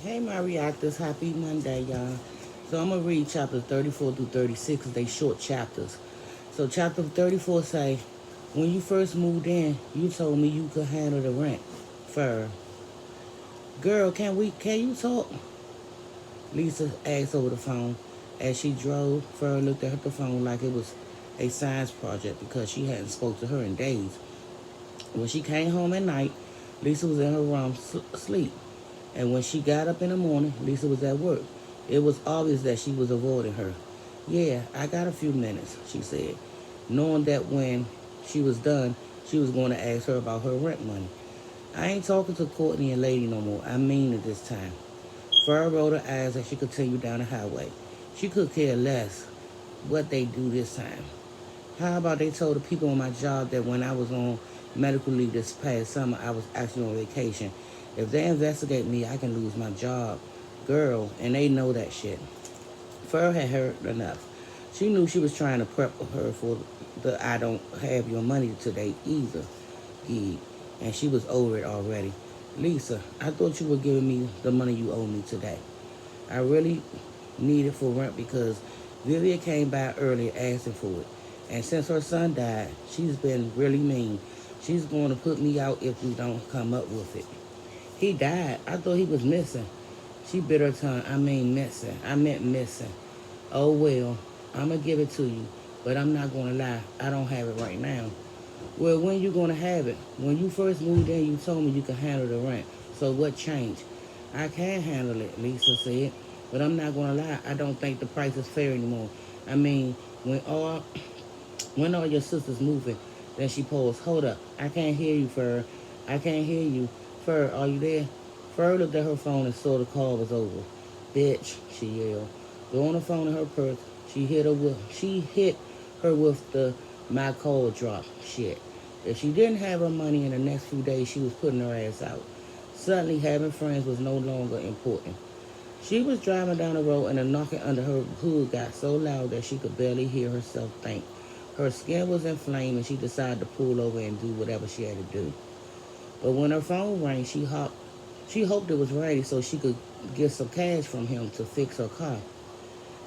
Hey, my reactors, happy Monday, y'all. So I'm gonna read chapters 34 through 36. They short chapters. So chapter 34 say, when you first moved in, you told me you could handle the rent. Fur, girl, can you talk? Lisa asked over the phone. As she drove, Fur looked at the phone like it was a science project because she hadn't spoke to her in days. When she came home at night, Lisa was in her room asleep. And when she got up in the morning, Lisa was at work. It was obvious that she was avoiding her. Yeah, I got a few minutes, she said, knowing that when she was done, she was going to ask her about her rent money. I ain't talking to Courtney and Lady no more. I mean it this time. Fur rolled her eyes as she continued down the highway. She could care less what they do this time. How about they told the people on my job that when I was on medical leave this past summer, I was actually on vacation. If they investigate me, I can lose my job. Girl, and they know that shit. Fur had heard enough. She knew she was trying to prep her for the I don't have your money today either gig, and she was over it already. Lisa, I thought you were giving me the money you owe me today. I really need it for rent because Vivian came by earlier asking for it. And since her son died, she's been really mean. She's going to put me out if we don't come up with it. He died. I thought he was missing. She bit her tongue. I mean missing. I meant missing. Oh well, I'ma give it to you. But I'm not gonna lie, I don't have it right now. Well, when you gonna have it? When you first moved in, you told me you could handle the rent. So what changed? I can handle it, Lisa said. But I'm not gonna lie, I don't think the price is fair anymore. I mean, when all when are your sisters moving? Then she paused. Hold up. I can't hear you, Fur. I can't hear you. Fur, are you there? Fur looked at her phone and saw the call was over. Bitch, she yelled. Throwing the phone in her purse, she hit her with the my call drop shit. If she didn't have her money in the next few days, she was putting her ass out. Suddenly, having friends was no longer important. She was driving down the road and the knocking under her hood got so loud that she could barely hear herself think. Her skin was inflamed and she decided to pull over and do whatever she had to do. But when her phone rang, she hoped it was ready so she could get some cash from him to fix her car.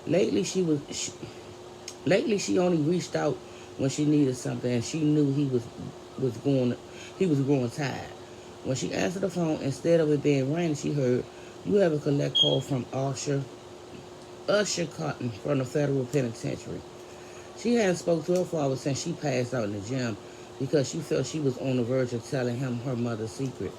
Lately she was she, lately she only reached out when she needed something and she knew was going he was growing tired. When she answered the phone, instead of it being rang, she heard, "You have a collect call from Usher Cotton from the federal penitentiary." She hadn't spoke to her father since she passed out in the gym because she felt she was on the verge of telling him her mother's secret.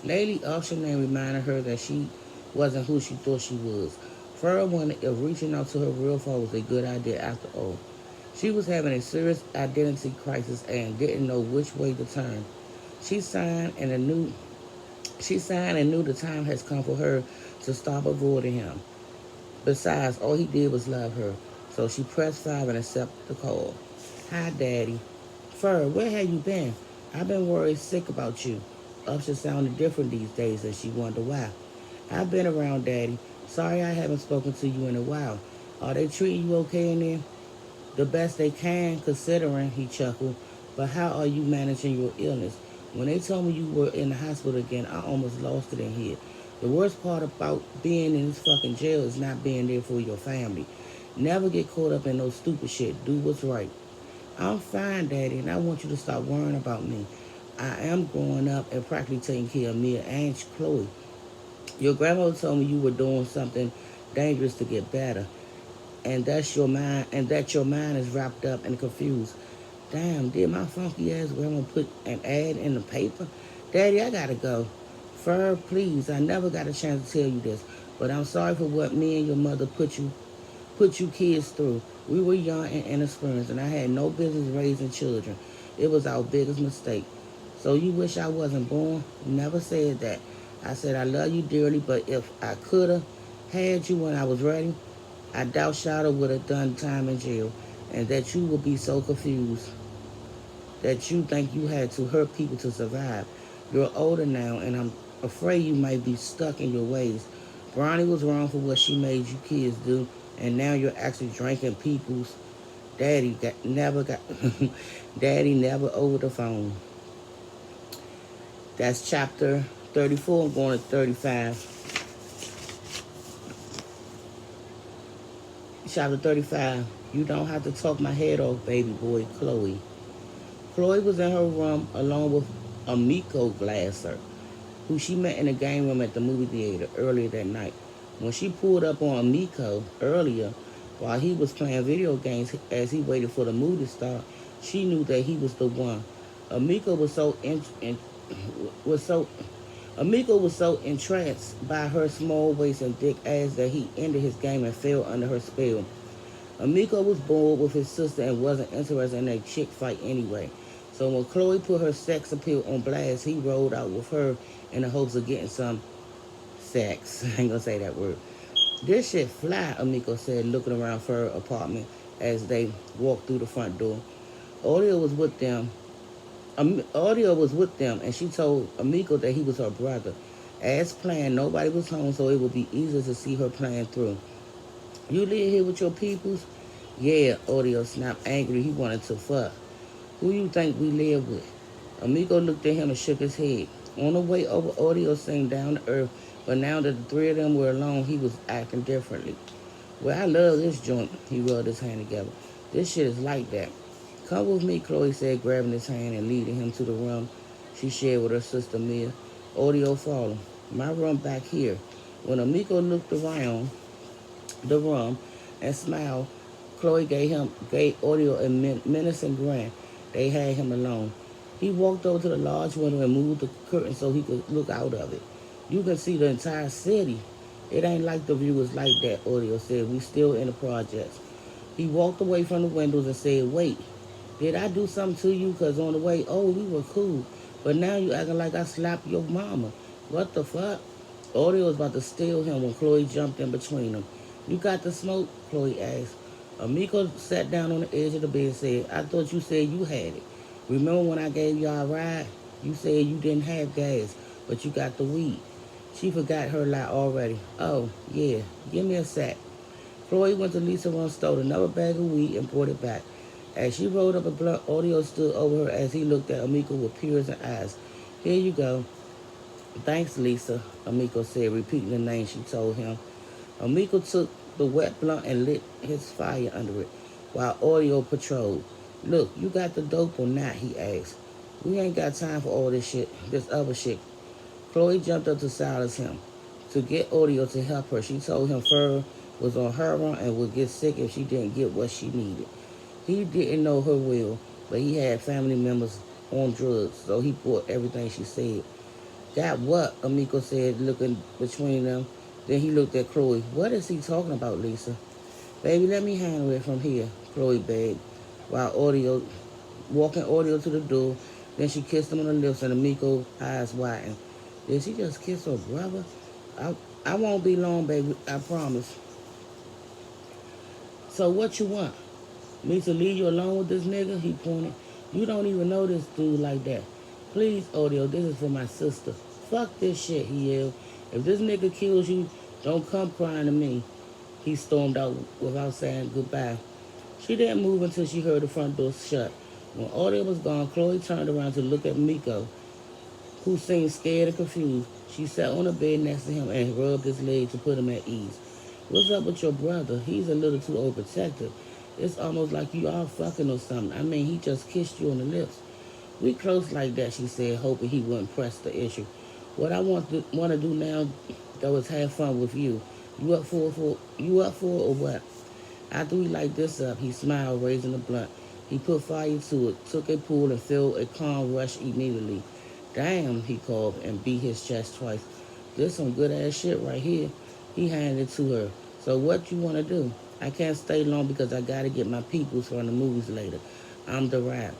Lately, Usher name reminded her that she wasn't who she thought she was. Farrah wondered if reaching out to her real father was a good idea after all. She was having a serious identity crisis and didn't know which way to turn. She signed and knew the time has come for her to stop avoiding him. Besides, all he did was love her. So she pressed 5 and accepted the call. Hi, Daddy. Fur, where have you been? I've been worried sick about you. Upshur sounded different these days and she wondered why. I've been around, Daddy. Sorry I haven't spoken to you in a while. Are they treating you okay in there? The best they can, considering, he chuckled. But how are you managing your illness? When they told me you were in the hospital again, I almost lost it in here. The worst part about being in this fucking jail is not being there for your family. Never get caught up in no stupid shit. Do what's right. I'm fine, Daddy, and I want you to stop worrying about me. I am growing up and practically taking care of Mia and Chloe. Your grandmother told me you were doing something dangerous to get better, and that your mind is wrapped up and confused. Damn, did my funky ass grandma put an ad in the paper? Daddy, I gotta go. Fur, please, I never got a chance to tell you this, but I'm sorry for what me and your mother put you kids through. We were young and inexperienced, and I had no business raising children. It was our biggest mistake. So you wish I wasn't born? Never said that. I said I love you dearly, but if I coulda had you when I was ready, I doubt Shada would have done time in jail, and that you would be so confused that you think you had to hurt people to survive. You're older now, and I'm afraid you might be stuck in your ways. Bronny was wrong for what she made you kids do, and now you're actually drinking people's. Never got. Daddy never over the phone. That's chapter 34. I'm going to 35. Chapter 35. You don't have to talk my head off, baby boy, Chloe. Chloe was in her room along with Amiko Glasser, who she met in the game room at the movie theater earlier that night. When she pulled up on Amiko earlier, while he was playing video games as he waited for the movie to start, she knew that he was the one. Amiko was so was so Amiko was so entranced by her small waist and thick ass that he ended his game and fell under her spell. Amiko was bored with his sister and wasn't interested in a chick fight anyway. So when Chloe put her sex appeal on blast, he rolled out with her in the hopes of getting some sex. I ain't gonna say that word. This shit fly, Amiko said, looking around for her apartment as they walked through the front door. Audio was with them. Audio was with them, and she told Amiko that he was her brother. As planned, nobody was home, so it would be easier to see her plan through. You live here with your peoples? Yeah, Audio snapped angry. He wanted to fuck. Who you think we live with? Amigo looked at him and shook his head. On the way over, Audio seemed down to earth, but now that the three of them were alone, he was acting differently. Well, I love this joint, he rubbed his hand together. This shit is like that. Come with me, Chloe said, grabbing his hand and leading him to the room she shared with her sister Mia. Audio followed. My room back here. When Amico looked around the room and smiled, Chloe gave Audio a menacing grin. They had him alone. He walked over to the large window and moved the curtain so he could look out of it. You can see the entire city. It ain't like the view is like that, Audio said. We still in the projects. He walked away from the windows and said, wait, did I do something to you? Because on the way, we were cool. But now you acting like I slapped your mama. What the fuck? Audio was about to steal him when Chloe jumped in between them. You got the smoke? Chloe asked. Amiko sat down on the edge of the bed and said, I thought you said you had it. Remember when I gave y'all a ride? You said you didn't have gas, but you got the weed. She forgot her lie already. Oh, yeah. Give me a sack. Chloe went to Lisa's room, stole another bag of weed, and brought it back. As she rolled up a blunt, Audio stood over her as he looked at Amiko with piercing eyes. Here you go. Thanks, Lisa, Amiko said, repeating the name she told him. Amiko took the wet blunt and lit his fire under it, while Audio patrolled. Look, you got the dope or not, he asked. We ain't got time for all this shit, this other shit. Chloe jumped up to silence him. To get Audio to help her, she told him Fur was on her run and would get sick if she didn't get what she needed. He didn't know her well, but he had family members on drugs, so he bought everything she said. Got what? Amiko said, looking between them. Then he looked at Chloe. What is he talking about, Lisa? Baby, let me handle it from here, Chloe begged, while walking Audio to the door. Then she kissed him on the lips and Amiko's eyes widened. Did she just kiss her brother? I won't be long, baby, I promise. So what you want? Me to leave you alone with this nigga? He pointed. You don't even know this dude like that. Please, Audio, this is for my sister. Fuck this shit, he yelled. If this nigga kills you, don't come crying to me. He stormed out without saying goodbye. She didn't move until she heard the front door shut. When Audio was gone, Chloe turned around to look at Miko, who seemed scared and confused. She sat on the bed next to him and rubbed his leg to put him at ease. What's up with your brother? He's a little too overprotective. It's almost like you all fucking or something. I mean, he just kissed you on the lips. We close like that, she said, hoping he wouldn't press the issue. What I want to do now, though, is have fun with you. You up for it or what? After we light this up, he smiled, raising the blunt. He put fire to it, took a pull, and felt a calm rush immediately. Damn, he called and beat his chest twice. This some good ass shit right here. He handed it to her. So what you want to do? I can't stay long because I got to get my peoples from the movies later. I'm the rap.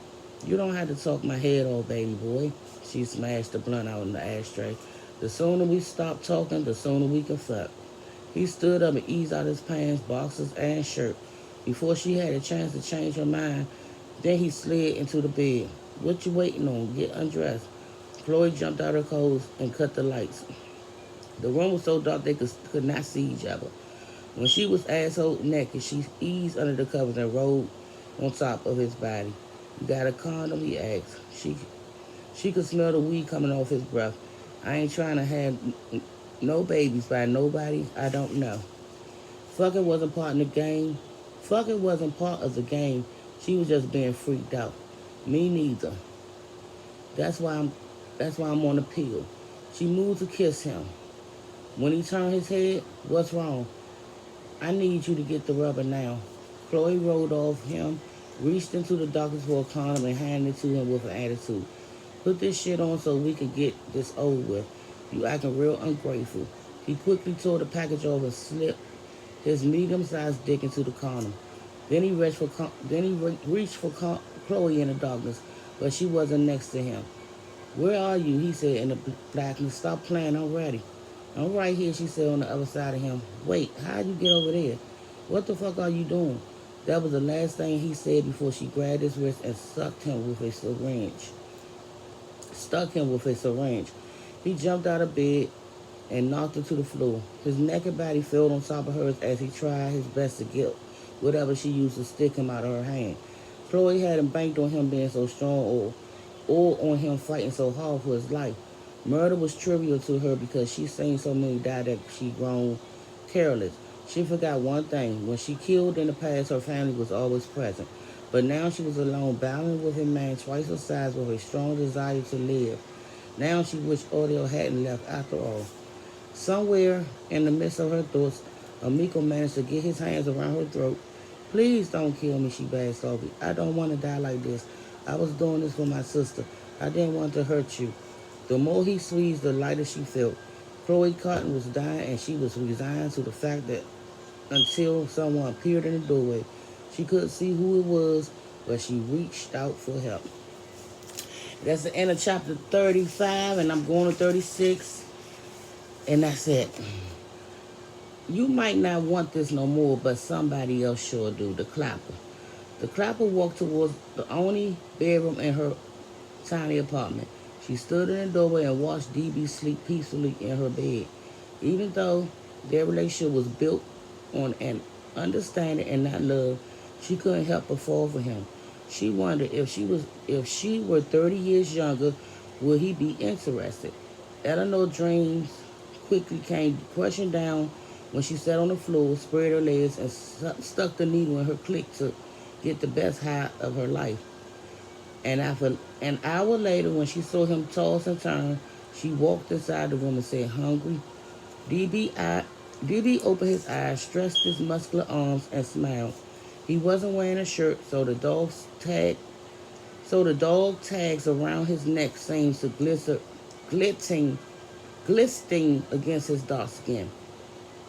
You don't have to talk my head off, baby boy. She smashed the blunt out in the ashtray. The sooner we stop talking, the sooner we can fuck. He stood up and eased out his pants, boxers, and shirt. Before she had a chance to change her mind, then he slid into the bed. What you waiting on? Get undressed. Chloe jumped out her clothes and cut the lights. The room was so dark they could not see each other. When she was asshole naked, she eased under the covers and rolled on top of his body. You got a condom? He asked. She could smell the weed coming off his breath. I ain't trying to have no babies by nobody I don't know. Fucking wasn't part of the game. Fucking wasn't part of the game. She was just being freaked out. Me neither. That's why I'm that's why I'm on the pill. She moved to kiss him. When he turned his head, what's wrong? I need you to get the rubber now. Chloe rolled off him, reached into the doctor's for a condom and handed it to him with an attitude. Put this shit on so we can get this over with. You acting real ungrateful. He quickly tore the package off and slipped his medium-sized dick into the condom. Then he reached for Chloe in the darkness, but she wasn't next to him. Where are you? He said in the blackness. Stop playing. I'm ready. I'm right here, she said on the other side of him. Wait, how'd you get over there? What the fuck are you doing? That was the last thing he said before she grabbed his wrist and sucked him with a syringe. Stuck him with a syringe. He jumped out of bed and knocked her to the floor. His naked body fell on top of hers as he tried his best to get whatever she used to stick him out of her hand. Chloe hadn't banked on him being so strong or on him fighting so hard for his life. Murder was trivial to her because she's seen so many die that she grown careless. She forgot one thing. When she killed in the past, her family was always present. But now she was alone, battling with a man twice her size with a strong desire to live. Now she wished Odell hadn't left after all. Somewhere in the midst of her thoughts, Amico managed to get his hands around her throat. Please don't kill me, she begged softly. I don't want to die like this. I was doing this for my sister. I didn't want to hurt you. The more he squeezed, the lighter she felt. Chloe Cotton was dying, and she was resigned to the fact that until someone appeared in the doorway, she couldn't see who it was, but she reached out for help. That's the end of chapter 35, and I'm going to 36, and that's it. You might not want this no more, but somebody else sure do. The Clapper. The Clapper walked towards the only bedroom in her tiny apartment. She stood in the doorway and watched DB sleep peacefully in her bed. Even though their relationship was built on an understanding and not love, she couldn't help but fall for him. She wondered if she were 30 years younger, would he be interested? Eleanor's dreams quickly came crashing down when she sat on the floor, spread her legs, and stuck the needle in her clit to get the best high of her life. And after an hour later, when she saw him toss and turn, she walked inside the room and said, "Hungry?" DB opened his eyes, stretched his muscular arms, and smiled. He wasn't wearing a shirt, so the dog tags around his neck seemed to glistening against his dark skin.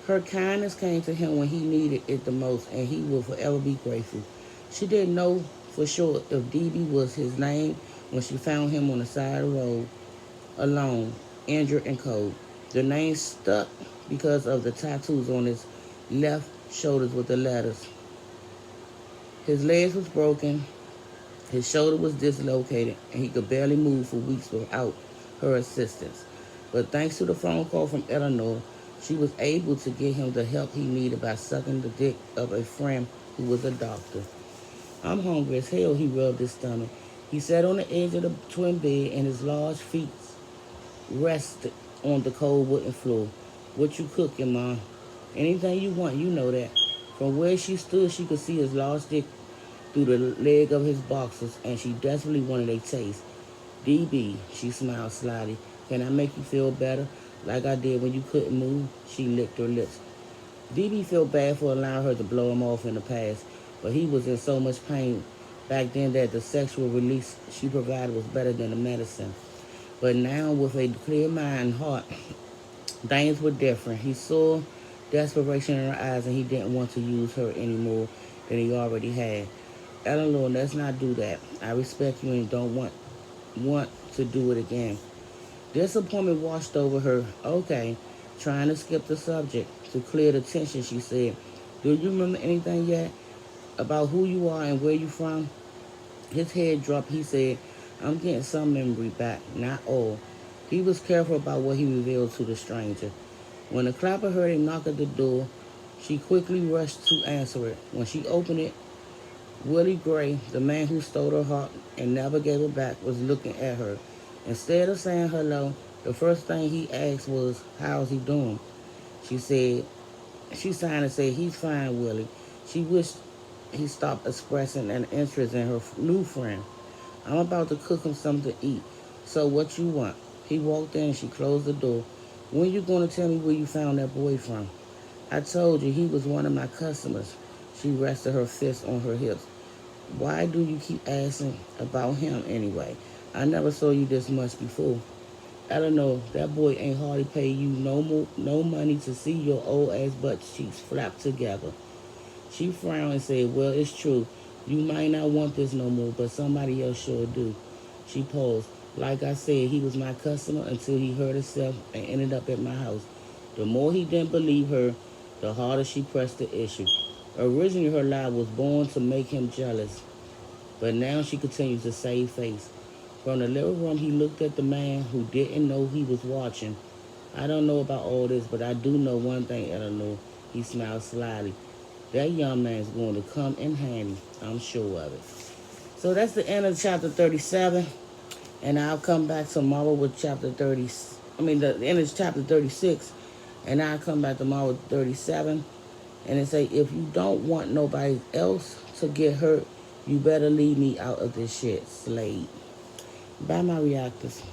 Her kindness came to him when he needed it the most, and he will forever be grateful. She didn't know for sure if DB was his name when she found him on the side of the road, alone, injured and cold. The name stuck because of the tattoos on his left shoulders with the letters. His legs was broken, his shoulder was dislocated, and he could barely move for weeks without her assistance. But thanks to the phone call from Eleanor, she was able to get him the help he needed by sucking the dick of a friend who was a doctor. I'm hungry as hell, he rubbed his stomach. He sat on the edge of the twin bed and his large feet rested on the cold wooden floor. What you cooking, Ma? Anything you want, you know that. From where she stood, she could see his large dick through the leg of his boxers, and she desperately wanted a taste. DB, she smiled slyly. Can I make you feel better? Like I did when you couldn't move? She licked her lips. DB felt bad for allowing her to blow him off in the past, but he was in so much pain back then that the sexual release she provided was better than the medicine. But now, with a clear mind and heart, things were different. He saw desperation in her eyes, and he didn't want to use her any more than he already had. Eleanor, let's not do that. I respect you and don't want to do it again. Disappointment washed over her. Okay, trying to skip the subject. To clear the tension, she said, do you remember anything yet about who you are and where you from? His head dropped. He said, I'm getting some memory back, not all. He was careful about what he revealed to the stranger. When the Clapper heard a knock at the door, she quickly rushed to answer it. When she opened it, Willie Gray, the man who stole her heart and never gave it back, was looking at her. Instead of saying hello, the first thing he asked was, how's he doing? She said, She signed and said, he's fine, Willie. She wished he stopped expressing an interest in her new friend. I'm about to cook him something to eat. So what you want? He walked in and she closed the door. When you going to tell me where you found that boy from? I told you he was one of my customers. She rested her fist on her hips. Why do you keep asking about him anyway? I never saw you this much before. Eleanor, that boy ain't hardly pay you no money to see your old ass butt cheeks flap together. She frowned and said, well, it's true. You might not want this no more, but somebody else sure do. She paused. Like I said, he was my customer until he hurt himself and ended up at my house. The more he didn't believe her, the harder she pressed the issue. Originally, her lie was born to make him jealous, but now she continues to save face. From the living room, he looked at the man who didn't know he was watching. I don't know about all this, but I do know one thing, Eleanor. He smiled slyly. That young man's going to come in handy. I'm sure of it. So that's the end of chapter 37. And I'll come back tomorrow with chapter 30. The end of chapter 36. And I'll come back tomorrow with 37. And it say, if you don't want nobody else to get hurt, you better leave me out of this shit, Slade. Bye, my reactors.